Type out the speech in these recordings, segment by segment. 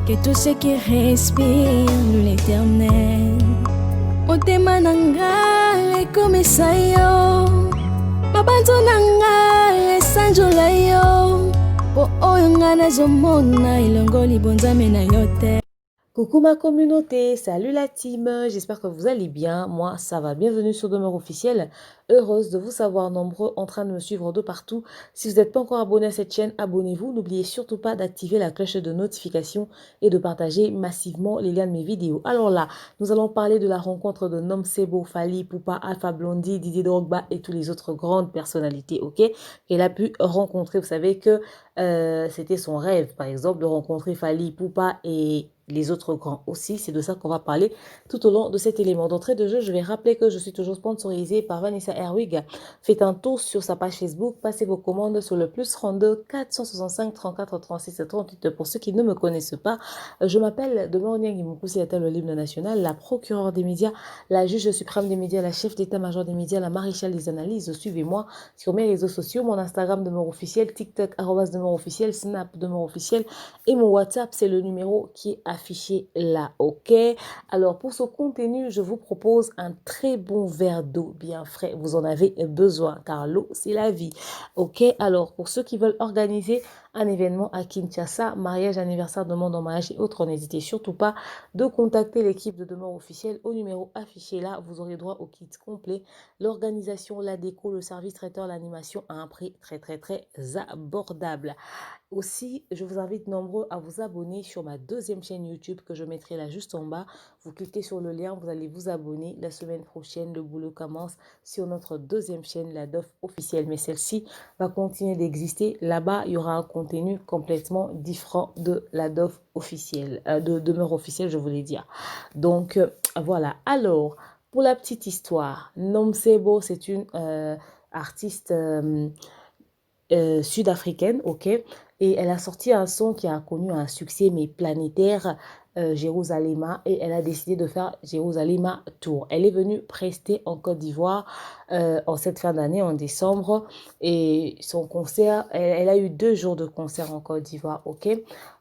que tout ce qui respire loue l'éternel. Motema nanga ekomisa yo, mabanzo nanga esanjola yo, po oyo nga nazomona elongo libonzame na yo te. Coucou ma communauté, salut la team, j'espère que vous allez bien, moi ça va, bienvenue sur Demeure Officielle, heureuse de vous savoir nombreux en train de me suivre de partout. Si vous n'êtes pas encore abonné à cette chaîne, abonnez-vous, n'oubliez surtout pas d'activer la cloche de notification et de partager massivement les liens de mes vidéos. Alors là, nous allons parler de la rencontre de Nomcebo, Fally Ipupa, Alpha Blondy, Didier Drogba et toutes les autres grandes personnalités, ok, qu'elle a pu rencontrer. Vous savez que c'était son rêve, par exemple, de rencontrer Fally Ipupa et les autres grands aussi. C'est de ça qu'on va parler tout au long de cet élément. D'entrée de jeu, je vais rappeler que je suis toujours sponsorisée par Vanessa Herwig. Faites un tour sur sa page Facebook, passez vos commandes sur le plus 32 465 34 36 38. Pour ceux qui ne me connaissent pas, je m'appelle Demeure Onyangimoukoussi-Ata, le l'hymne national, la procureure des médias, la juge suprême des médias, la chef d'état-major des médias, la maréchale des analyses. Suivez-moi sur mes réseaux sociaux, mon Instagram Demeure Officiel, TikTok @Demeure Officiel, Snap Demeure Officiel et mon WhatsApp, c'est le numéro qui est affiché là, ok? Alors pour ce contenu, je vous propose un très bon verre d'eau bien frais. Vous en avez besoin car l'eau, c'est la vie, ok? Alors pour ceux qui veulent organiser un événement à Kinshasa, mariage, anniversaire, demande en mariage et autres, n'hésitez surtout pas de contacter l'équipe de Demeure Officielle au numéro affiché là. Vous aurez droit au kit complet, l'organisation, la déco, le service traiteur, l'animation à un prix très abordable. Aussi, je vous invite nombreux à vous abonner sur ma deuxième chaîne YouTube que je mettrai là juste en bas. Vous cliquez sur le lien, vous allez vous abonner. La semaine prochaine, le boulot commence sur notre deuxième chaîne, la DOF officielle. Mais celle-ci va continuer d'exister. Là-bas, il y aura un contenu complètement différent de la DOF officielle, de Demeure Officielle, je voulais dire. Donc, voilà. Alors, pour la petite histoire, Nomcebo, c'est une artiste sud-africaine, ok, et elle a sorti un son qui a connu un succès mais planétaire, Jérusalem, et elle a décidé de faire Jérusalem Tour. Elle est venue prester en Côte d'Ivoire en cette fin d'année, en décembre, et son concert, elle a eu 2 jours de concert en Côte d'Ivoire, ok.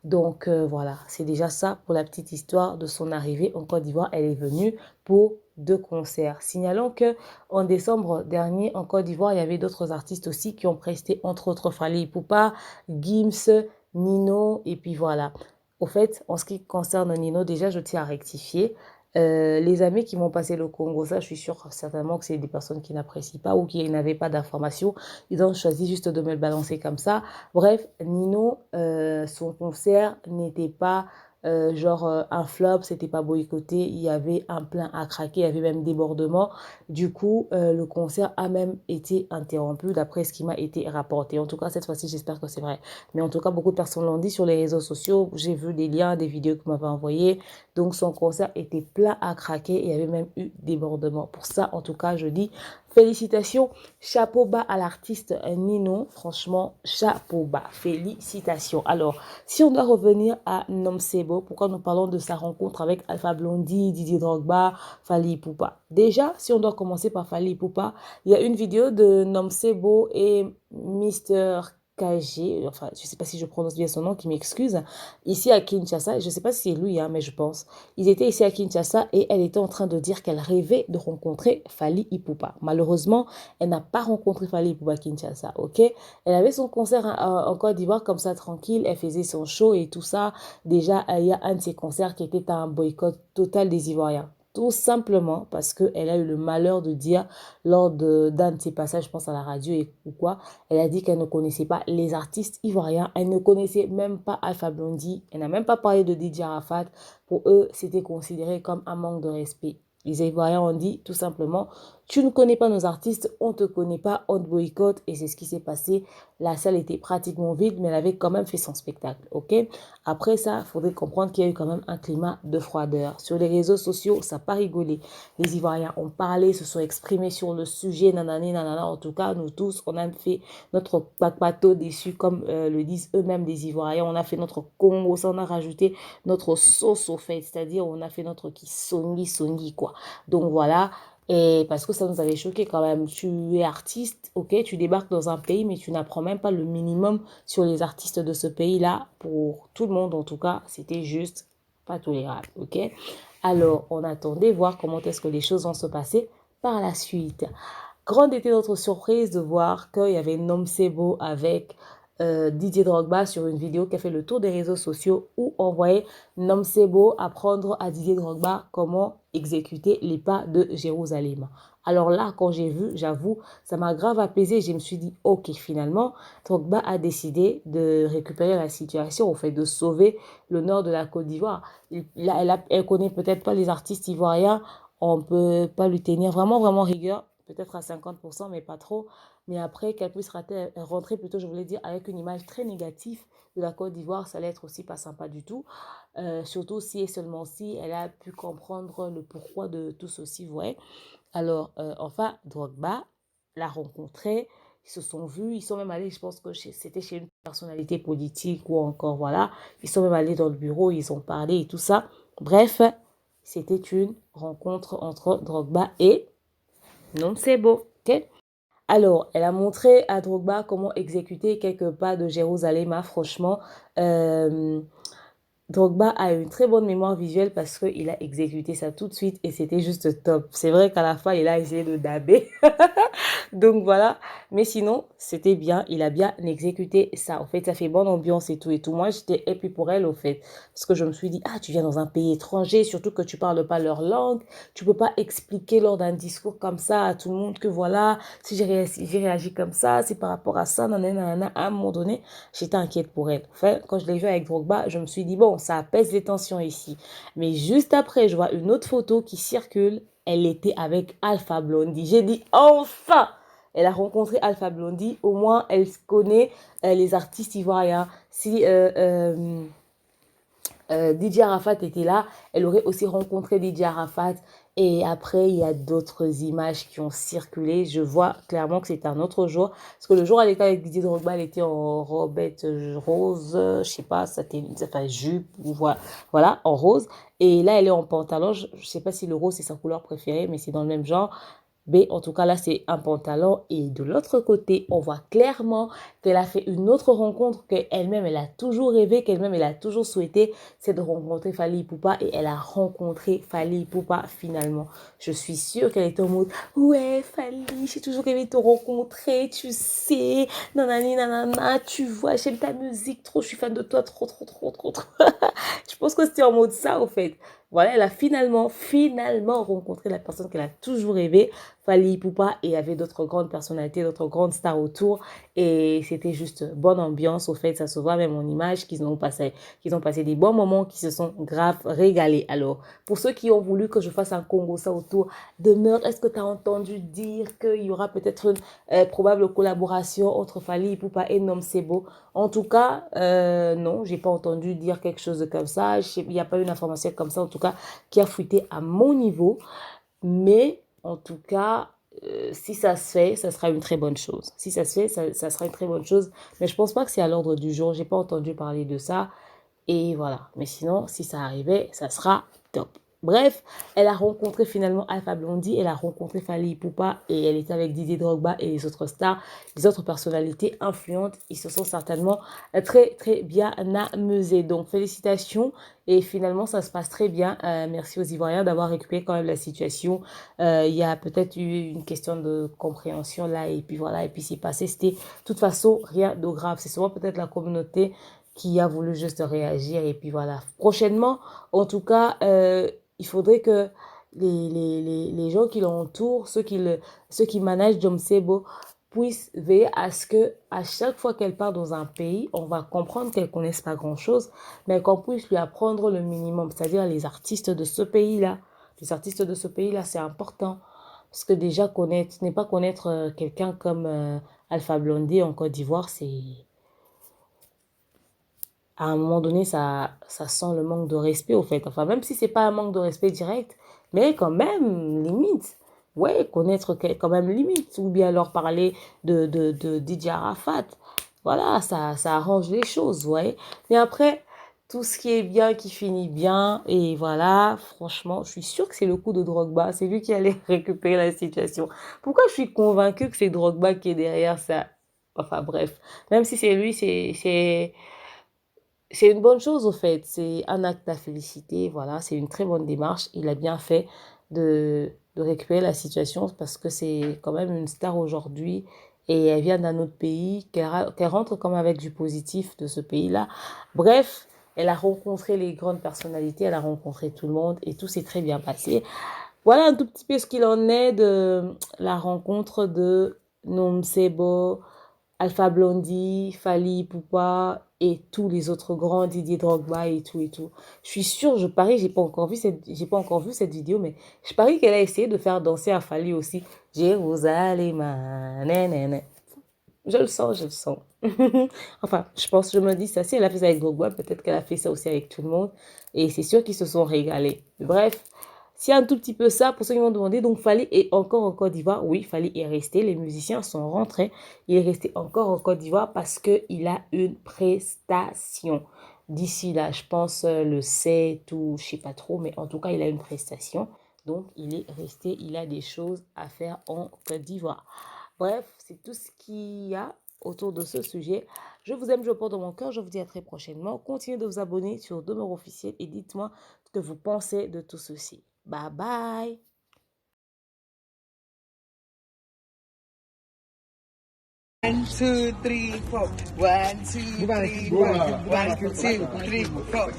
Donc voilà, c'est déjà ça pour la petite histoire de son arrivée en Côte d'Ivoire. Elle est venue pour 2 concerts. Signalons que en décembre dernier, en Côte d'Ivoire, il y avait d'autres artistes aussi qui ont presté, entre autres Fally Ipupa, Gims, Nino, et puis voilà. Au fait, en ce qui concerne Nino, déjà, je tiens à rectifier. Les amis qui m'ont passé le Congo, ça, je suis sûre certainement que c'est des personnes qui n'apprécient pas ou qui n'avaient pas d'informations. Ils ont choisi juste de me le balancer comme ça. Bref, Nino, son concert n'était pas un flop, c'était pas boycotté, il y avait un plein à craquer, il y avait même débordement. Du coup, le concert a même été interrompu d'après ce qui m'a été rapporté. En tout cas, cette fois-ci, j'espère que c'est vrai. Mais en tout cas, beaucoup de personnes l'ont dit sur les réseaux sociaux. J'ai vu des liens, des vidéos que m'avait envoyées. Donc, son concert était plein à craquer et il y avait même eu débordement. Pour ça, en tout cas, je dis félicitations, chapeau bas à l'artiste Nino. Franchement, chapeau bas, félicitations. Alors, si on doit revenir à Nomcebo, pourquoi nous parlons de sa rencontre avec Alpha Blondy, Didier Drogba, Fally Ipupa? Déjà, si on doit commencer par Fally Ipupa, il y a une vidéo de Nomcebo et Mister KG, enfin, je ne sais pas si je prononce bien son nom, qui m'excuse, ici à Kinshasa, je ne sais pas si c'est lui, hein, mais je pense. Ils étaient ici à Kinshasa et elle était en train de dire qu'elle rêvait de rencontrer Fally Ipupa. Malheureusement, elle n'a pas rencontré Fally Ipupa à Kinshasa, ok? Elle avait son concert en Côte d'Ivoire comme ça, tranquille, elle faisait son show et tout ça. Déjà, il y a un de ses concerts qui était un boycott total des Ivoiriens. Tout simplement parce qu'elle a eu le malheur de dire lors d'un de ses passages, je pense à la radio ou quoi, elle a dit qu'elle ne connaissait pas les artistes ivoiriens, elle ne connaissait même pas Alpha Blondy, elle n'a même pas parlé de DJ Arafat. Pour eux, c'était considéré comme un manque de respect. Les Ivoiriens ont dit tout simplement, tu ne connais pas nos artistes, on ne te connaît pas, on te boycotte. Et c'est ce qui s'est passé. La salle était pratiquement vide, mais elle avait quand même fait son spectacle, ok? Après ça, il faudrait comprendre qu'il y a eu quand même un climat de froideur. Sur les réseaux sociaux, ça n'a pas rigolé. Les Ivoiriens ont parlé, se sont exprimés sur le sujet, nanani, nanana. En tout cas, nous tous, on a fait notre pato déçu, comme le disent eux-mêmes les Ivoiriens. On a fait notre Congo, ça on a rajouté notre sauce au fait, c'est-à-dire on a fait notre qui songi, quoi. Donc voilà, Et parce que ça nous avait choqué quand même. Tu es artiste, ok, tu débarques dans un pays, mais tu n'apprends même pas le minimum sur les artistes de ce pays-là. Pour tout le monde, en tout cas, c'était juste pas tolérable, ok. Alors, on attendait voir comment est-ce que les choses vont se passer par la suite. Grande était notre surprise de voir qu'il y avait Nomsebo avec Didier Drogba sur une vidéo qui a fait le tour des réseaux sociaux où on voyait Nomsebo apprendre à Didier Drogba comment exécuter les pas de Jérusalem. Alors là, quand j'ai vu, j'avoue, ça m'a grave apaisé. Je me suis dit, ok, finalement, Drogba a décidé de récupérer la situation, au fait de sauver le nord de la Côte d'Ivoire. Elle connaît peut-être pas les artistes ivoiriens, on peut pas lui tenir vraiment, vraiment rigueur, peut-être à 50%, mais pas trop. Mais après, qu'elle puisse rentrer plutôt, je voulais dire, avec une image très négative de la Côte d'Ivoire, ça allait être aussi pas sympa du tout. Surtout si et seulement si elle a pu comprendre le pourquoi de tout ceci, vous voyez. Alors, enfin, Drogba l'a rencontré, ils se sont vus, ils sont même allés, je pense que c'était chez une personnalité politique ou encore, voilà, ils sont même allés dans le bureau, ils ont parlé et tout ça. Bref, c'était une rencontre entre Drogba et non, c'est beau, ok? Alors, elle a montré à Drogba comment exécuter quelques pas de Jérusalem, hein, franchement. Euh, Drogba a une très bonne mémoire visuelle parce qu'il a exécuté ça tout de suite et c'était juste top. C'est vrai qu'à la fin, il a essayé de daber. Donc voilà. Mais sinon, c'était bien. Il a bien exécuté ça. En fait, ça fait bonne ambiance et tout et tout. Moi, j'étais happy pour elle, au fait. Parce que je me suis dit, ah, tu viens dans un pays étranger, surtout que tu parles pas leur langue. Tu peux pas expliquer lors d'un discours comme ça à tout le monde que voilà, si j'ai réagi comme ça, c'est par rapport à ça, nanana. À un moment donné, j'étais inquiète pour elle. Enfin, quand je l'ai vu avec Drogba, je me suis dit, bon, ça apaise les tensions ici. Mais juste après, je vois une autre photo qui circule. Elle était avec Alpha Blondy. J'ai dit, enfin! Elle a rencontré Alpha Blondy. Au moins, elle connaît les artistes ivoiriens. Si Didier Arafat était là, elle aurait aussi rencontré Didier Arafat. Et après, il y a d'autres images qui ont circulé. Je vois clairement que c'est un autre jour. Parce que le jour où elle était avec Didier Drogba, elle était en robette rose, je sais pas, enfin, jupe, ou voilà, en rose. Et là, elle est en pantalon. Je sais pas si le rose, c'est sa couleur préférée, mais c'est dans le même genre. B, en tout cas, là, c'est un pantalon. Et de l'autre côté, on voit clairement qu'elle a fait une autre rencontre qu'elle-même, elle a toujours rêvé, qu'elle-même, elle a toujours souhaité, c'est de rencontrer Fally Ipupa. Et elle a rencontré Fally Ipupa finalement. Je suis sûre qu'elle était en mode, ouais, Fally, j'ai toujours rêvé de te rencontrer, tu sais, nanani, nanana, tu vois, j'aime ta musique trop, je suis fan de toi, trop, trop, trop, trop, trop. Je pense que c'était en mode ça, au fait. Voilà, elle a finalement rencontré la personne qu'elle a toujours rêvé, Fally Ipupa, et il y avait d'autres grandes personnalités, d'autres grandes stars autour, et c'était juste bonne ambiance, au fait, ça se voit même en image qu'ils ont passé des bons moments, qu'ils se sont grave régalés. Alors, pour ceux qui ont voulu que je fasse un Congo ça autour, demeure, est-ce que tu as entendu dire qu'il y aura peut-être une probable collaboration entre Fally Ipupa et Nomsebo? En tout cas, non, j'ai pas entendu dire quelque chose de comme ça. Il n'y a pas eu une information comme ça, en tout cas, qui a fuité à mon niveau. Mais en tout cas, si ça se fait, ça sera une très bonne chose. Si ça se fait, ça sera une très bonne chose. Mais je pense pas que c'est à l'ordre du jour. J'ai pas entendu parler de ça. Et voilà. Mais sinon, si ça arrivait, ça sera top. Bref, elle a rencontré finalement Alpha Blondy, elle a rencontré Fally Ipupa et elle était avec Didier Drogba et les autres stars, les autres personnalités influentes. Ils se sont certainement très très bien amusés. Donc félicitations et finalement ça se passe très bien. Merci aux Ivoiriens d'avoir récupéré quand même la situation. Il y a peut-être eu une question de compréhension là et puis voilà et puis c'est passé. C'était de toute façon rien de grave. C'est souvent peut-être la communauté qui a voulu juste réagir et puis voilà. Prochainement, en tout cas, il faudrait que les gens qui l'entourent, ceux qui managent Jomsebo, puissent veiller à ce que à chaque fois qu'elle part dans un pays, on va comprendre qu'elle ne connaisse pas grand-chose, mais qu'on puisse lui apprendre le minimum, c'est-à-dire les artistes de ce pays-là. Les artistes de ce pays-là, c'est important. Parce que déjà, ce n'est pas connaître quelqu'un comme Alpha Blondy en Côte d'Ivoire, c'est à un moment donné, ça sent le manque de respect, au fait. Enfin, même si c'est pas un manque de respect direct, mais quand même, limite. Ouais, connaître quand même limite. Ou bien leur parler de Didier Arafat. Voilà, ça arrange les choses, ouais. Mais après, tout ce qui est bien qui finit bien. Et voilà, franchement, je suis sûre que c'est le coup de Drogba. C'est lui qui allait récupérer la situation. Pourquoi je suis convaincue que c'est Drogba qui est derrière ça? Enfin bref, même si c'est lui, c'est une bonne chose au fait. C'est un acte à féliciter. Voilà, c'est une très bonne démarche. Il a bien fait de récupérer la situation parce que c'est quand même une star aujourd'hui et elle vient d'un autre pays, qu'elle rentre comme avec du positif de ce pays-là. Bref, elle a rencontré les grandes personnalités, elle a rencontré tout le monde et tout s'est très bien passé. Voilà un tout petit peu ce qu'il en est de la rencontre de Nomsebo, Alpha Blondy, Fally Ipupa et tous les autres grands, Didier Drogba et tout et tout. Je suis sûre, je parie, j'ai pas encore vu cette vidéo, mais je parie qu'elle a essayé de faire danser à Fally aussi. Jérusalem, nanana. Je le sens, je le sens. Enfin, je me dis ça, si elle a fait ça avec Drogba, peut-être qu'elle a fait ça aussi avec tout le monde. Et c'est sûr qu'ils se sont régalés. Bref, s'il y a un tout petit peu ça, pour ceux qui m'ont demandé, donc Fally est encore en Côte d'Ivoire. Oui, Fally est resté, les musiciens sont rentrés. Il est resté encore en Côte d'Ivoire parce qu'il a une prestation. D'ici là, je pense le 7 ou je sais pas trop, mais en tout cas, il a une prestation. Donc, il est resté, il a des choses à faire en Côte d'Ivoire. Bref, c'est tout ce qu'il y a autour de ce sujet. Je vous aime, je vous porte dans mon cœur. Je vous dis à très prochainement. Continuez de vous abonner sur Demeure Officielle et dites-moi ce que vous pensez de tout ceci. Bye bye. One, two, three, four. One, two, three, four. One, two, three, four.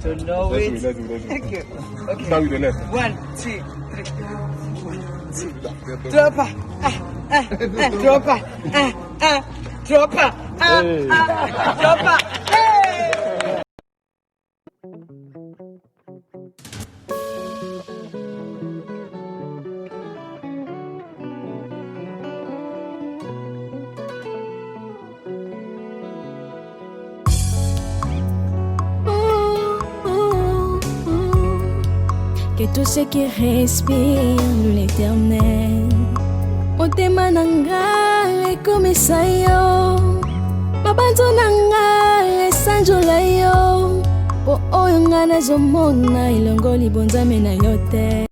To know it. Thank you. Okay. Now with the left. 1, 2, 3. Dropper. Dropper. Dropper. Dropper. Hey! Que tous ceux qui respirent l'éternel motema nanga ekomisa yo mabanzo nanga esanjola yo po oyo nga nazomona elongo libonzame na yo te.